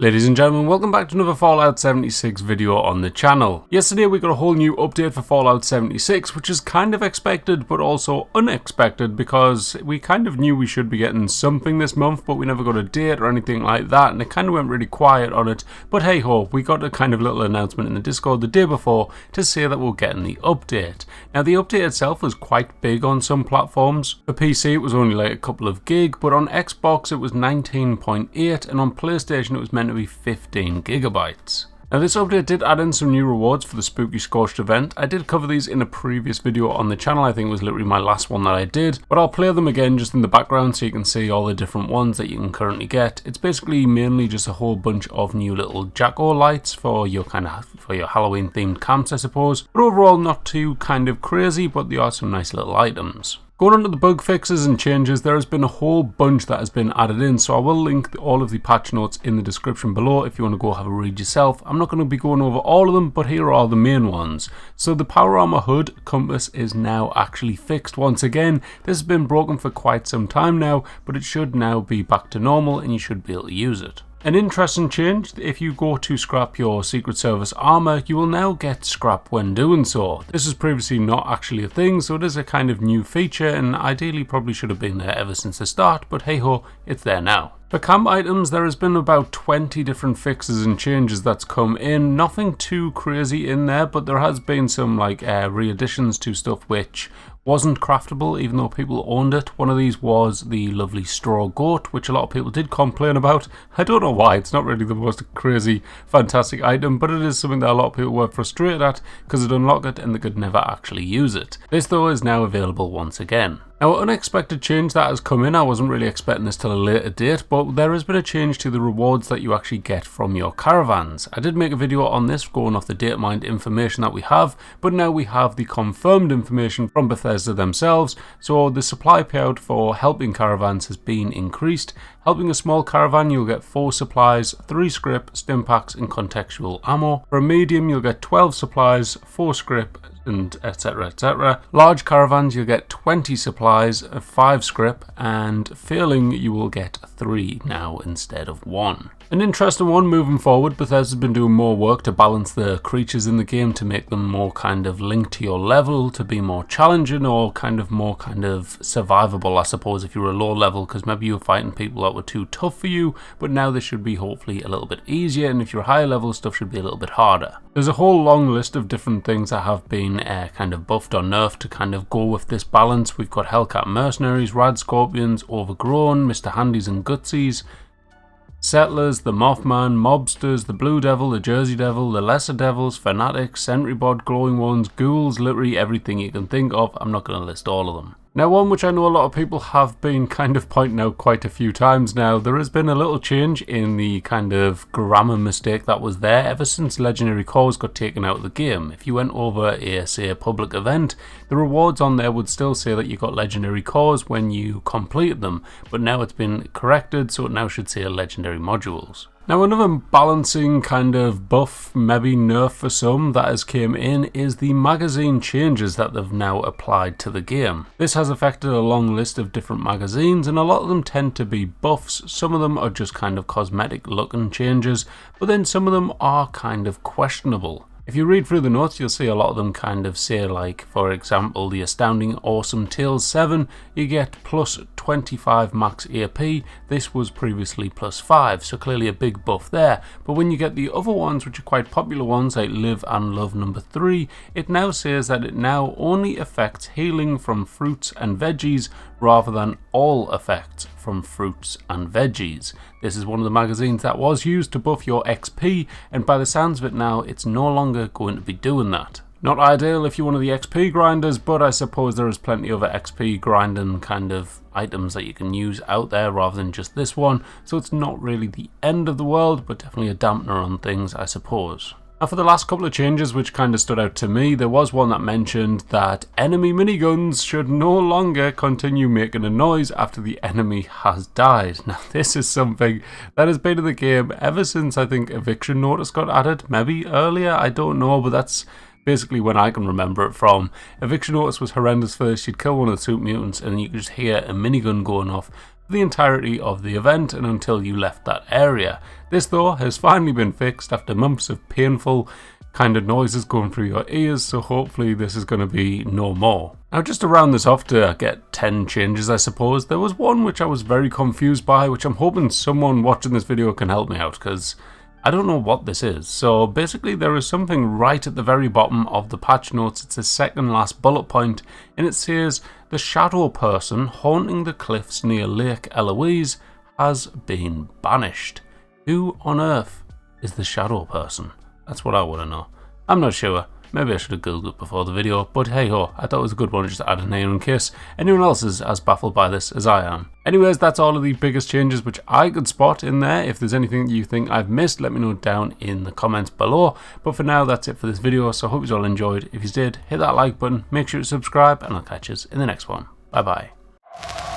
Ladies and gentlemen, welcome back to another Fallout 76 video on the channel. Yesterday we got a whole new update for Fallout 76, which is kind of expected but also unexpected because we kind of knew we should be getting something this month, but we never got a date or anything like that, and it kind of went really quiet on it. But hey ho, we got a kind of little announcement in the Discord the day before to say that we're getting the update. Now the update itself was quite big on some platforms. For PC it was only like a couple of gig, but on Xbox it was 19.8 and on PlayStation it was meant to be 15 gigabytes. Now this update did add in some new rewards for the Spooky Scorched event. I did cover these in a previous video on the channel. I think it was literally my last one that I did, but I'll play them again just in the background so you can see all the different ones that you can currently get. It's basically mainly just a whole bunch of new little jack-o'-lights for your Halloween themed camps, I suppose. But overall not too kind of crazy, but there are some nice little items. Going on to the bug fixes and changes, there has been a whole bunch that has been added in, so I will link all of the patch notes in the description below if you want to go have a read yourself. I'm not going to be going over all of them, but here are all the main ones. So the power armor hood compass is now actually fixed once again. This has been broken for quite some time now, but it should now be back to normal and you should be able to use it. An interesting change, if you go to scrap your Secret Service armor, you will now get scrap when doing so. This was previously not actually a thing, so it is a kind of new feature and ideally probably should have been there ever since the start, but hey ho, it's there now. For camp items, there has been about 20 different fixes and changes that's come in. Nothing too crazy in there, but there has been some re-additions to stuff which wasn't craftable even though people owned it. One of these was the lovely straw goat, which a lot of people did complain about. I don't know why, it's not really the most crazy fantastic item, but it is something that a lot of people were frustrated at because they'd unlock it and they could never actually use it. This though is now available once again. Now, an unexpected change that has come in, I wasn't really expecting this till a later date, but there has been a change to the rewards that you actually get from your caravans. I did make a video on this going off the data mined information that we have, but now we have the confirmed information from Bethesda themselves, so the supply payout for helping caravans has been increased. Helping a small caravan, you'll get 4 supplies, 3 scrip, stim packs and contextual ammo. For a medium, you'll get 12 supplies, 4 scrip, and etc, etc. Large caravans, you'll get 20 supplies, 5 scrip, and failing you will get 3 now instead of 1. An interesting one moving forward, Bethesda's been doing more work to balance the creatures in the game to make them more kind of linked to your level, to be more challenging or more survivable, I suppose, if you're a low level, because maybe you were fighting people that were too tough for you, but now this should be hopefully a little bit easier, and if you're higher level, stuff should be a little bit harder. There's a whole long list of different things that have been buffed or nerfed to go with this balance. We've got Hellcat Mercenaries, Rad Scorpions, Overgrown, Mr. Handies and Gutsies, Settlers, the Mothman, Mobsters, the Blue Devil, the Jersey Devil, the Lesser Devils, Fanatics, Sentrybot, Glowing Ones, Ghouls, literally everything you can think of. I'm not going to list all of them. Now, one which I know a lot of people have been pointing out quite a few times now, there has been a little change in the grammar mistake that was there ever since Legendary Cores got taken out of the game. If you went over a public event, the rewards on there would still say that you got Legendary Cores when you completed them, but now it's been corrected, so it now should say Legendary Modules. Now, another balancing buff, maybe nerf for some, that has came in is the magazine changes that they've now applied to the game. This has affected a long list of different magazines, and a lot of them tend to be buffs. Some of them are just cosmetic looking changes, but then some of them are questionable. If you read through the notes, you'll see a lot of them say, like, for example, the Astounding Awesome Tales 7, you get plus 25 max AP. This was previously plus 5, so clearly a big buff there. But when you get the other ones, which are quite popular ones, like Live and Love number 3, it now says that it now only affects healing from fruits and veggies, rather than all effects from fruits and veggies. This is one of the magazines that was used to buff your XP, and by the sounds of it now, it's no longer going to be doing that. Not ideal if you're one of the XP grinders, but I suppose there is plenty of other XP grinding items that you can use out there rather than just this one, so it's not really the end of the world, but definitely a dampener on things, I suppose. Now, for the last couple of changes which stood out to me, there was one that mentioned that enemy miniguns should no longer continue making a noise after the enemy has died. Now, this is something that has been in the game ever since I think Eviction Notice got added, maybe earlier, I don't know, but that's basically when I can remember it from. Eviction Notice was horrendous for this. You'd kill one of the super mutants and you could just hear a minigun going off for the entirety of the event and until you left that area. This though has finally been fixed after months of painful kind of noises going through your ears, so hopefully this is going to be no more. Now just to round this off to get 10 changes I suppose, there was one which I was very confused by, which I'm hoping someone watching this video can help me out, because I don't know what this is. So basically there is something right at the very bottom of the patch notes. It's the second last bullet point and it says the shadow person haunting the cliffs near Lake Eloise has been banished. Who on earth is the shadow person? That's what I want to know. I'm not sure. Maybe I should have googled it before the video, but hey ho, I thought it was a good one just to add in here in case anyone else is as baffled by this as I am. Anyways, that's all of the biggest changes which I could spot in there. If there's anything that you think I've missed, let me know down in the comments below. But for now, that's it for this video, so I hope you all enjoyed. If you did, hit that like button, make sure to subscribe, and I'll catch you in the next one. Bye bye.